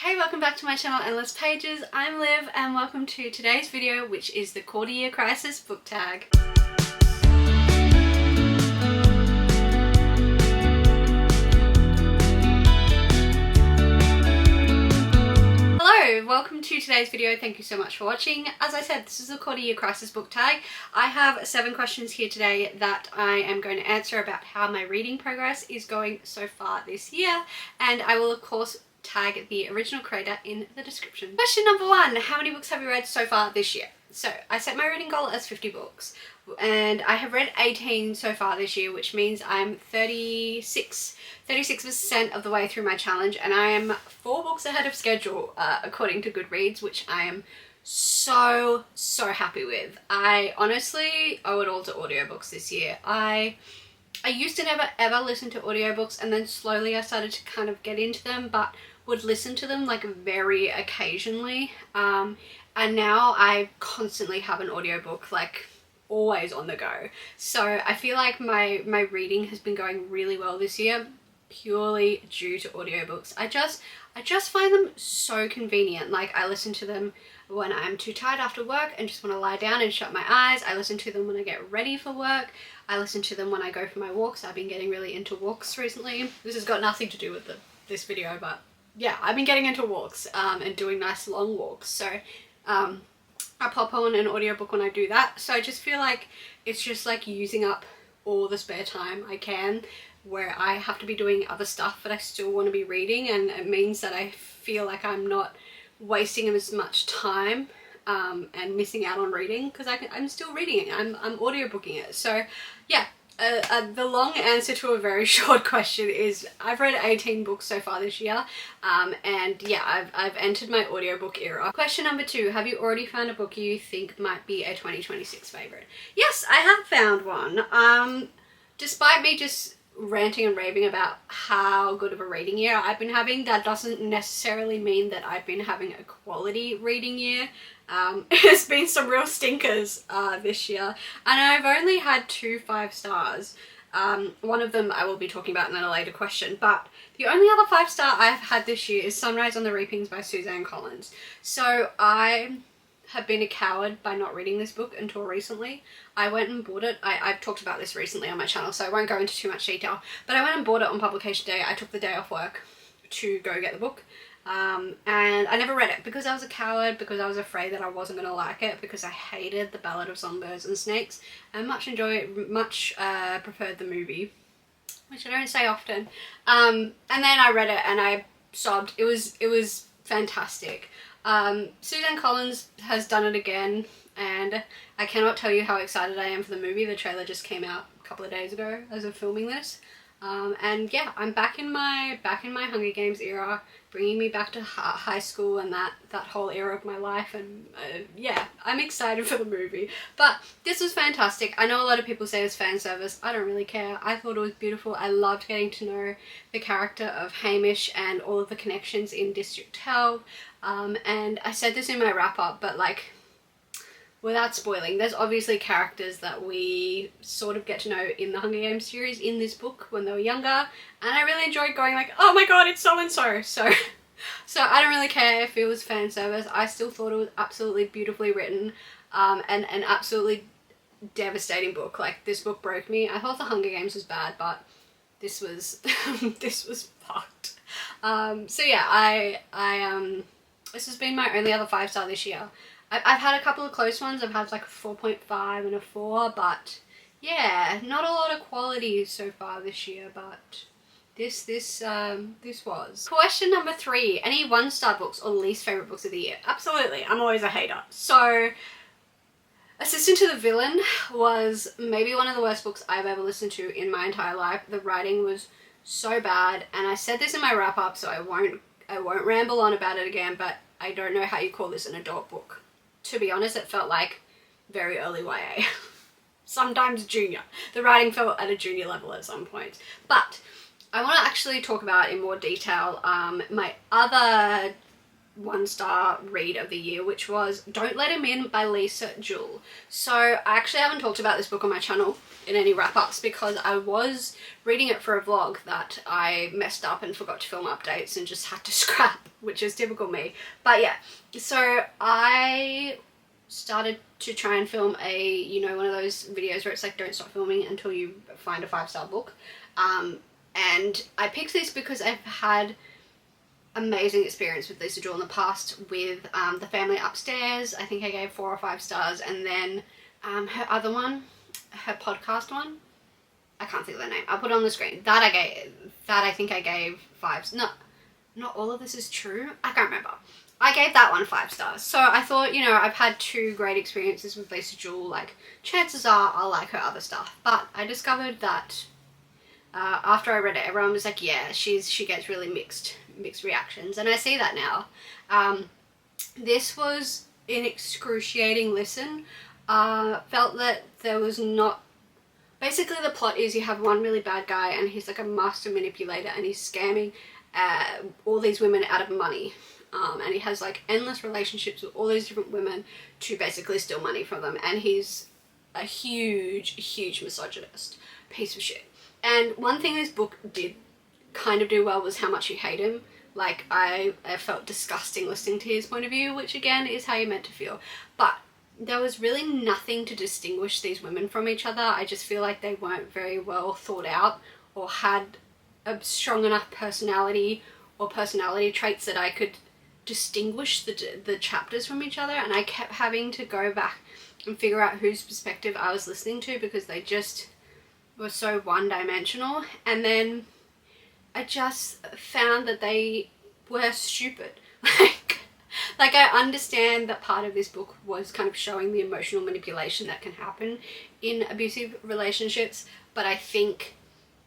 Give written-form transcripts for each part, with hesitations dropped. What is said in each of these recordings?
Hey, welcome back to my channel Endless Pages. I'm Liv and welcome to today's video, which is the quarter year crisis book tag. Hello, welcome to today's video. Thank you so much for watching. As I said, this is the quarter year crisis book tag. I have 7 questions here today that I am going to answer about how my reading progress is going so far this year, and I will of course tag the original creator in the description. Question number 1, how many books have you read so far this year? So I set my reading goal as 50 books and I have read 18 so far this year, which means I'm 36% of the way through my challenge, and I am 4 books ahead of schedule according to Goodreads, which I am so happy with. I honestly owe it all to audiobooks this year. I used to never ever listen to audiobooks, and then slowly I started to kind of get into them, but would listen to them like very occasionally, and now I constantly have an audiobook like always on the go. So I feel like my reading has been going really well this year purely due to audiobooks. I just find them so convenient. Like, I listen to them when I'm too tired after work and just want to lie down and shut my eyes. I listen to them when I get ready for work. I listen to them when I go for my walks. I've been getting really into walks recently. This has got nothing to do with this video, but yeah, I've been getting into walks and doing nice long walks. So I pop on an audiobook when I do that. So I just feel like it's just like using up all the spare time I can, where I have to be doing other stuff but I still want to be reading, and it means that I feel like I'm not wasting as much time and missing out on reading, because I'm still reading it. I'm audiobooking it. So yeah, the long answer to a very short question is I've read 18 books so far this year, and yeah, I've entered my audiobook era. Question number 2, have you already found a book you think might be a 2026 favourite? Yes, I have found one. Despite me just ranting and raving about how good of a reading year I've been having, that doesn't necessarily mean that I've been having a quality reading year. It's been some real stinkers this year, and I've only had 2 5 stars. One of them I will be talking about in a later question, but the only other 5-star I've had this year is Sunrise on the Reapings by Suzanne Collins. So I have been a coward by not reading this book until recently. I went and bought it. I've talked about this recently on my channel, so I won't go into too much detail, but I went and bought it on publication day. I took the day off work to go get the book, and I never read it because I was a coward, because I was afraid that I wasn't going to like it, because I hated The Ballad of Songbirds and Snakes and much preferred the movie, which I don't say often. And then I read it and I sobbed. It was fantastic. Suzanne Collins has done it again, and I cannot tell you how excited I am for the movie. The trailer just came out a couple of days ago as of filming this, and yeah, I'm back in my Hunger Games era, bringing me back to high school and that whole era of my life, and yeah, I'm excited for the movie. But this was fantastic. I know a lot of people say it's fan service. I don't really care. I thought it was beautiful. I loved getting to know the character of Hamish and all of the connections in District 12. And I said this in my wrap up, but like, without spoiling, there's obviously characters that we sort of get to know in the Hunger Games series in this book when they were younger, and I really enjoyed going like, oh my god, it's so and so. So I don't really care if it was fan service. I still thought it was absolutely beautifully written, and an absolutely devastating book. Like, this book broke me. I thought the Hunger Games was bad, but this was this was fucked. So yeah, this has been my only other 5-star this year. I've had a couple of close ones. I've had like a 4.5 and a 4, but yeah, not a lot of quality so far this year, but this was. Question number 3, any 1-star books or least favourite books of the year? Absolutely, I'm always a hater. So Assistant to the Villain was maybe one of the worst books I've ever listened to in my entire life. The writing was so bad, and I said this in my wrap up, so I won't ramble on about it again, but I don't know how you call this an adult book. To be honest, it felt like very early YA. Sometimes junior. The writing felt at a junior level at some point. But I want to actually talk about in more detail my other 1-star read of the year, which was Don't Let Him In by Lisa Jewell. So I actually haven't talked about this book on my channel in any wrap-ups because I was reading it for a vlog that I messed up and forgot to film updates and just had to scrap, which is typical me. But yeah, so I started to try and film a, you know, one of those videos where it's like don't stop filming until you find a 5-star book. And I picked this because I've had amazing experience with Lisa Jewell in the past with The Family Upstairs. I think I gave 4 or 5 stars, and then her other one, her podcast one, I can't think of the name, I'll put it on the screen, that I think I gave 5. No, not all of this is true, I can't remember. I gave that one 5 stars. So I thought, you know, I've had 2 great experiences with Lisa Jewell, like chances are I'll like her other stuff. But I discovered that after I read it, everyone was like, yeah, she gets really mixed reactions, and I see that now. This was an excruciating listen. Felt that there was not, basically the plot is you have one really bad guy and he's like a master manipulator and he's scamming all these women out of money, and he has like endless relationships with all these different women to basically steal money from them, and he's a huge misogynist piece of shit. And one thing this book did kind of do well was how much you hate him. Like I felt disgusting listening to his point of view, which again is how you're meant to feel. But there was really nothing to distinguish these women from each other. I just feel like they weren't very well thought out or had a strong enough personality or personality traits that I could distinguish the chapters from each other, and I kept having to go back and figure out whose perspective I was listening to because they just were so one-dimensional. And then I just found that they were stupid. Like I understand that part of this book was kind of showing the emotional manipulation that can happen in abusive relationships, but I think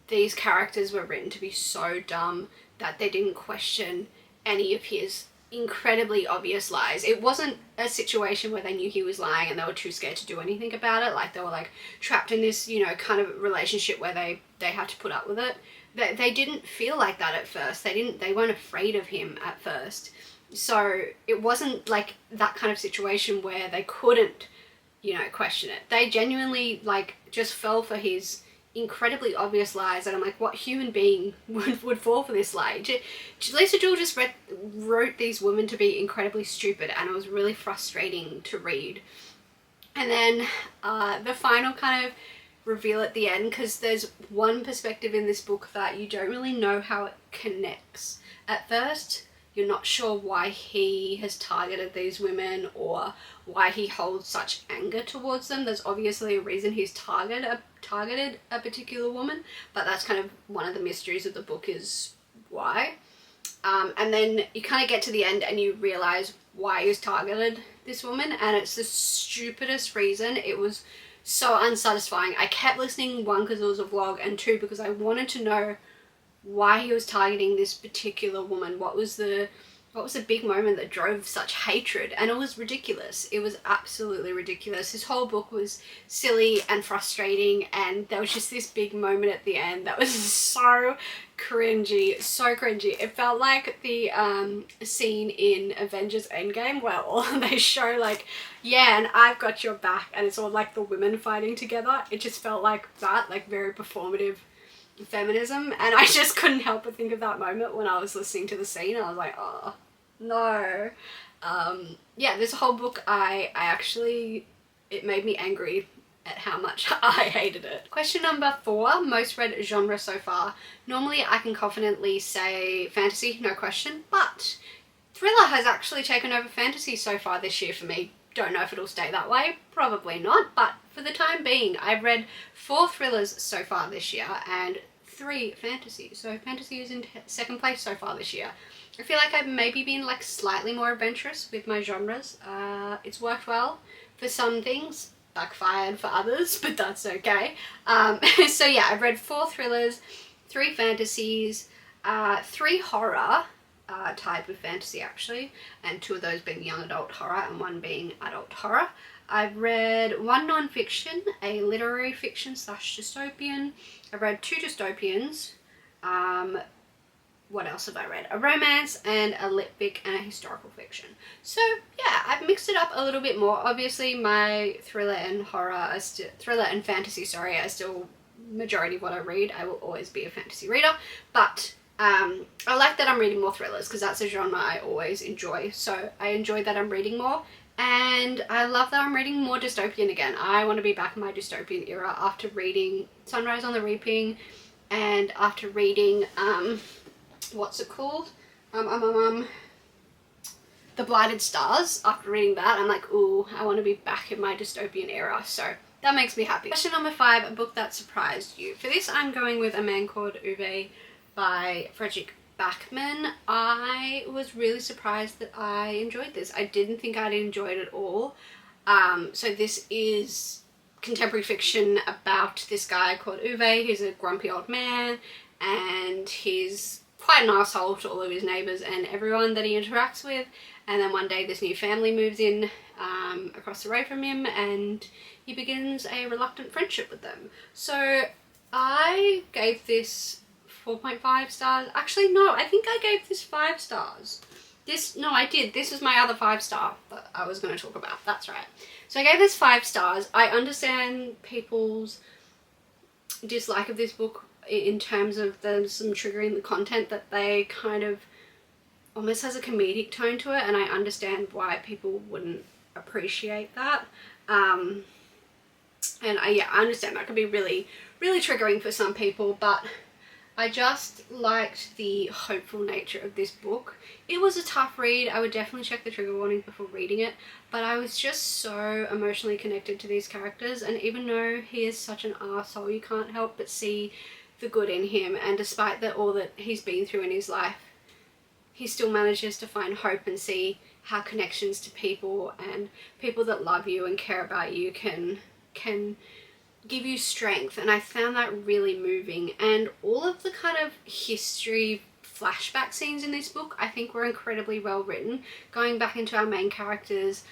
these characters were written to be so dumb that they didn't question any of his incredibly obvious lies. It wasn't a situation where they knew he was lying and they were too scared to do anything about it. Like they were like trapped in this, you know, kind of relationship where they had to put up with it. They didn't feel like that at first. They weren't afraid of him at first. So it wasn't like that kind of situation where they couldn't, you know, question it. They genuinely like just fell for his incredibly obvious lies, and I'm like, what human being would fall for this lie? Lisa Jewell just wrote these women to be incredibly stupid, and it was really frustrating to read. And then the final kind of reveal at the end, because there's one perspective in this book that you don't really know how it connects. At first, you're not sure why he has targeted these women or why he holds such anger towards them. There's obviously a reason he's targeted a particular woman, but that's kind of one of the mysteries of the book is why. And then you kind of get to the end and you realize why he's targeted this woman, and it's the stupidest reason. It was so unsatisfying. I kept listening, 1 because it was a vlog, and 2 because I wanted to know why he was targeting this particular woman. What was the big moment that drove such hatred? And it was ridiculous. It was absolutely ridiculous. His whole book was silly and frustrating, and there was just this big moment at the end that was so cringy. It felt like the scene in Avengers Endgame where all they show like, yeah, and I've got your back, and it's all like the women fighting together. It just felt like that, like very performative feminism, and I just couldn't help but think of that moment when I was listening to the scene. I was like, oh no. Yeah, this whole book I actually, it made me angry at how much I hated it. Question number 4, most read genre so far. Normally I can confidently say fantasy, no question, but thriller has actually taken over fantasy so far this year for me. Don't know if it'll stay that way, probably not, but for the time being I've read 4 thrillers so far this year and 3 fantasy. So fantasy is in 2nd place so far this year. I feel like I've maybe been like slightly more adventurous with my genres. It's worked well for some things, backfired for others, but that's okay. So yeah, I've read 4 thrillers, 3 fantasies, 3 horror, tied with fantasy actually, and 2 of those being young adult horror and 1 being adult horror. I've read 1 non-fiction, a literary fiction / dystopian. I've read 2 dystopians, what else have I read? A romance and a lit fic and a historical fiction. So yeah, I've mixed it up a little bit more. Obviously my thriller and thriller and fantasy, sorry, are still majority of what I read. I will always be a fantasy reader, but I like that I'm reading more thrillers because that's a genre I always enjoy. So I enjoy that I'm reading more, and I love that I'm reading more dystopian again. I want to be back in my dystopian era after reading Sunrise on the Reaping and after reading what's it called? The Blighted Stars. After reading that, I'm like, ooh, I want to be back in my dystopian era. So that makes me happy. Question number 5, a book that surprised you. For this, I'm going with A Man Called Uwe by Frederick Backman. I was really surprised that I enjoyed this. I didn't think I'd enjoy it at all. So this is contemporary fiction about this guy called Uwe. He's a grumpy old man, and he's quite an asshole to all of his neighbours and everyone that he interacts with. And then one day this new family moves in across the road from him, and he begins a reluctant friendship with them. So I gave this 4.5 stars. Actually, no, I think I gave this 5 stars. No, I did. This is my other 5-star that I was going to talk about. That's right. So I gave this 5 stars. I understand people's dislike of this book in terms of there's some triggering the content that they kind of almost has a comedic tone to it, and I understand why people wouldn't appreciate that. And I understand that could be really, really triggering for some people, but I just liked the hopeful nature of this book. It was a tough read. I would definitely check the trigger warning before reading it, but I was just so emotionally connected to these characters, and even though he is such an arsehole, you can't help but see the good in him, and despite all that he's been through in his life, he still manages to find hope and see how connections to people and people that love you and care about you can give you strength. And I found that really moving, and all of the kind of history flashback scenes in this book I think were incredibly well written, going back into our main character's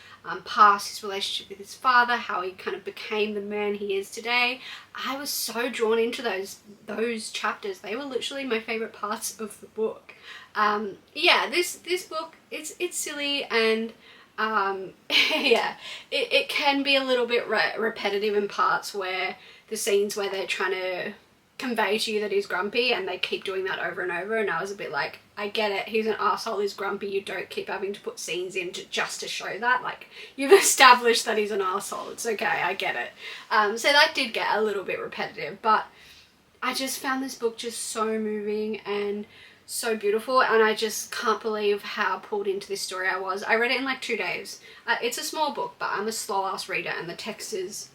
past, his relationship with his father, how he kind of became the man he is today. I was so drawn into those chapters. They were literally my favorite parts of the book. Yeah, this book, it's silly, and yeah, it can be a little bit repetitive in parts, where the scenes where they're trying to convey to you that he's grumpy and they keep doing that over and over, and I was a bit like, I get it, he's an asshole, he's grumpy, you don't keep having to put scenes in just to show that, like, you've established that he's an asshole, it's okay, I get it. So that did get a little bit repetitive, but I just found this book just so moving and so beautiful, and I just can't believe how pulled into this story I was. I read it in like 2 days. It's a small book, but I'm a slow ass reader, and the text is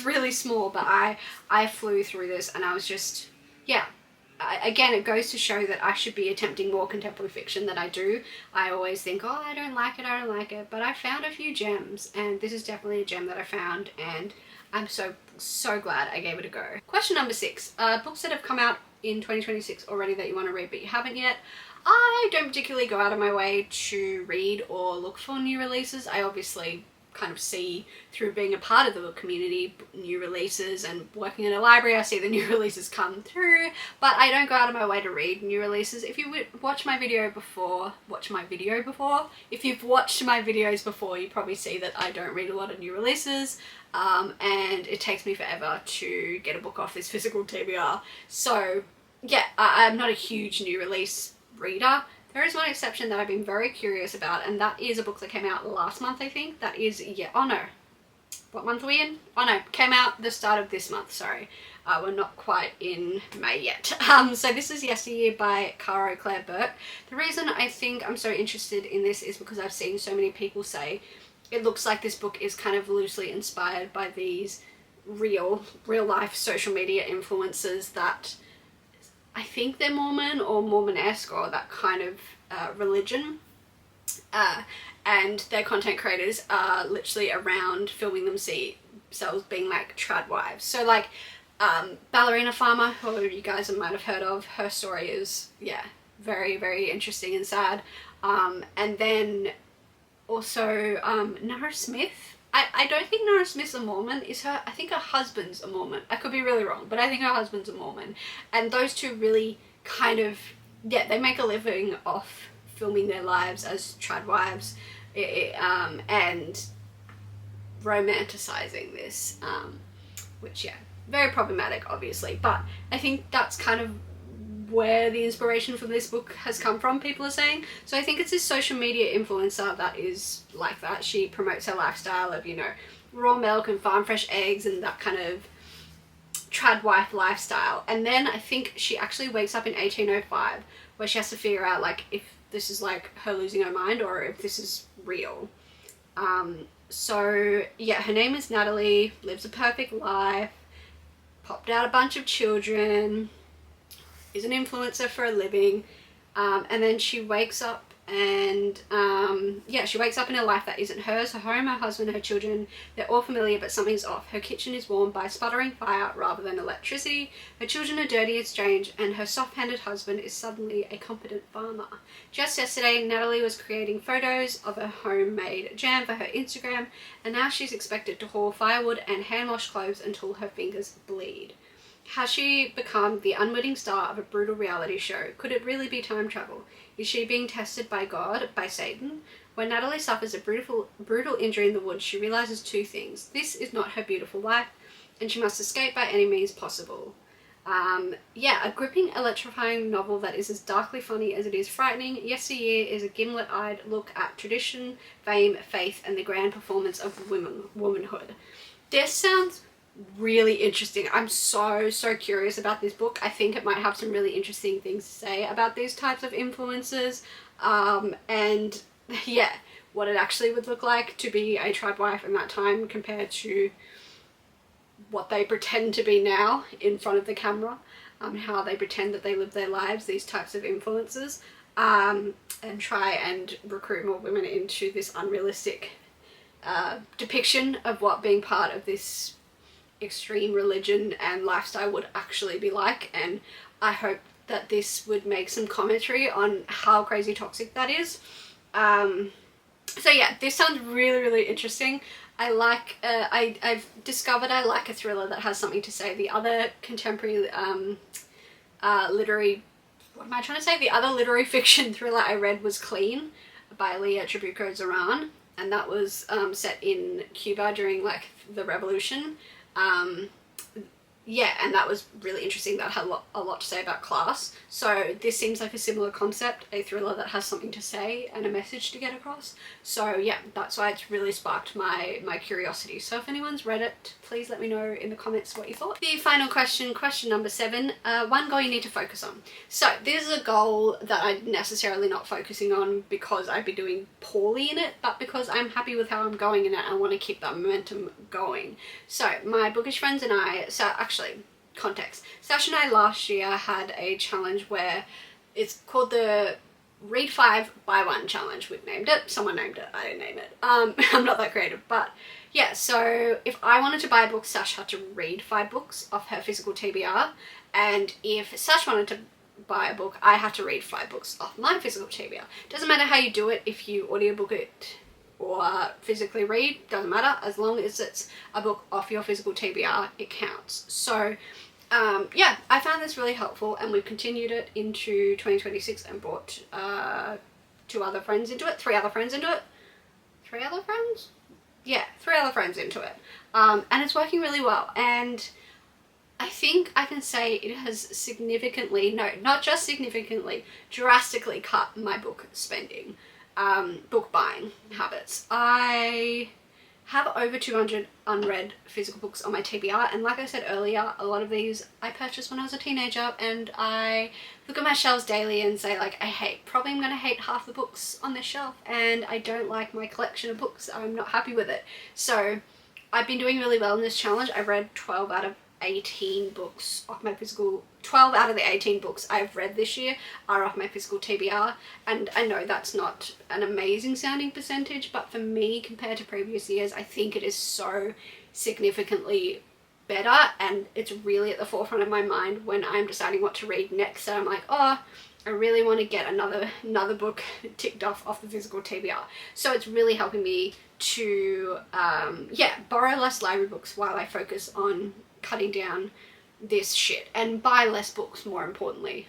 really small, but I flew through this, and I was just, yeah. Again, it goes to show that I should be attempting more contemporary fiction than I do. I always think, oh, I don't like it, but I found a few gems, and this is definitely a gem that I found, and I'm so glad I gave it a go. Question number 6, books that have come out in 2026 already that you want to read but you haven't yet. I don't particularly go out of my way to read or look for new releases. I obviously kind of see, through being a part of the book community, new releases, and working in a library, I see the new releases come through, but I don't go out of my way to read new releases. If you watch my video before, if you've watched my videos before, you probably see that I don't read a lot of new releases, and it takes me forever to get a book off this physical TBR. So yeah, I'm not a huge new release reader. There is one exception that I've been very curious about, and that is a book that came out last month, I think. That is, yeah, oh no. What month are we in? Oh no, came out the start of this month, sorry. We're not quite in May yet. So this is Yesteryear by Caro Claire Burke. The reason I think I'm so interested in this is because I've seen so many people say it looks like this book is kind of loosely inspired by these real life social media influencers that I think they're Mormon or Mormon-esque or that kind of religion, and their content creators are literally around filming themselves being like trad wives. So like Ballerina Farmer, who you guys might have heard of, her story is, yeah, very, very interesting and sad. And then also Nara Smith. I don't think Nora Smith's a Mormon. I think her husband's a Mormon. I could be really wrong, but I think her husband's a Mormon. And those two really kind of yeah, they make a living off filming their lives as trad wives, and romanticizing this, which, yeah, very problematic, obviously. But I think that's kind of where the inspiration from this book has come from, people are saying. So I think it's this social media influencer that is like that. She promotes her lifestyle of, you know, raw milk and farm fresh eggs and that kind of trad wife lifestyle. And then I think she actually wakes up in 1805 where she has to figure out, like, if this is like her losing her mind or if this is real. So yeah, her name is Natalie, lives a perfect life, popped out a bunch of children, is an influencer for a living, and then she wakes up and yeah, she wakes up in a life that isn't hers. Her home, her husband, her children, they're all familiar, but something's off. Her kitchen is warmed by sputtering fire rather than electricity. Her children are dirty and strange, and her soft-handed husband is suddenly a competent farmer. Just yesterday, Natalie was creating photos of her homemade jam for her Instagram, and now she's expected to haul firewood and hand-wash clothes until her fingers bleed. Has she become the unwitting star of a brutal reality show? Could it really be time travel? Is she being tested by God, by Satan? When Natalie suffers a brutal injury in the woods, she realizes two things. This is not her beautiful life, and she must escape by any means possible. Yeah, a gripping, electrifying novel that is as darkly funny as it is frightening. Yesteryear is a gimlet-eyed look at tradition, fame, faith, and the grand performance of womanhood. This sounds really interesting. I'm so curious about this book. I think it might have some really interesting things to say about these types of influences, and yeah, what it actually would look like to be a trad wife in that time compared to what they pretend to be now in front of the camera, how they pretend that they live their lives, these types of influences, and try and recruit more women into this unrealistic depiction of what being part of this extreme religion and lifestyle would actually be like. And I hope that this would make some commentary on how crazy toxic that is. So yeah, this sounds really interesting. I like, I've discovered I like a thriller that has something to say. The other contemporary the other literary fiction thriller I read was Clean by Leah Trabuco Zoran, and that was set in Cuba during like the revolution. Yeah, and that was really interesting. That had a lot to say about class. So this seems like a similar concept, a thriller that has something to say and a message to get across. So yeah, that's why it's really sparked my curiosity. So if anyone's read it, please let me know in the comments what you thought. The final question, question number 7, one goal you need to focus on. So this is a goal that I'm necessarily not focusing on because I'd be doing poorly in it, but because I'm happy with how I'm going in it, I want to keep that momentum going. So my bookish friends and I, actually, context. Sash and I last year had a challenge where it's called the Read 5 Buy 1 challenge. We've named it. Someone named it. I didn't name it. I'm not that creative, but yeah, so if I wanted to buy a book, Sash had to read 5 books off her physical TBR, and if Sash wanted to buy a book, I had to read 5 books off my physical TBR. Doesn't matter how you do it, if you audiobook it or physically read, doesn't matter, as long as it's a book off your physical TBR, it counts. So yeah, I found this really helpful, and we've continued it into 2026 and brought 3 other friends into it. 3 other friends? Yeah, 3 other friends into it. And it's working really well, and I think I can say it has significantly, no, not just significantly, drastically cut my book spending, book buying habits. I have over 200 unread physical books on my TBR, and like I said earlier, a lot of these I purchased when I was a teenager, and I look at my shelves daily and say, like, I'm gonna hate half the books on this shelf, and I don't like my collection of books. I'm not happy with it. So I've been doing really well in this challenge. I've read 12 out of 18 books off my physical, 12 out of the 18 books I've read this year are off my physical TBR, and I know that's not an amazing sounding percentage, but for me, compared to previous years, I think it is so significantly better, and it's really at the forefront of my mind when I'm deciding what to read next. So I'm like, oh, I really want to get another book ticked off the physical TBR. So it's really helping me to yeah, borrow less library books while I focus on cutting down this shit and buy less books, more importantly.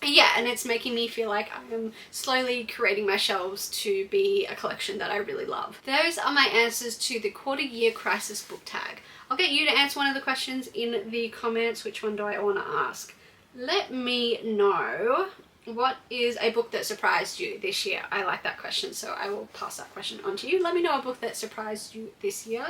yeah, and it's making me feel like I am slowly creating my shelves to be a collection that I really love. Those are my answers to the quarter year crisis book tag. I'll get you to answer one of the questions in the comments. Which one do I want to ask? Let me know. What is a book that surprised you this year? I like that question, so I will pass that question on to you. Let me know a book that surprised you this year.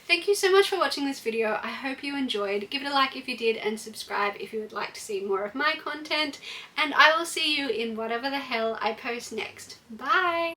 Thank you so much for watching this video. I hope you enjoyed. Give it a like if you did, and subscribe if you would like to see more of my content. And I will see you in whatever the hell I post next. Bye!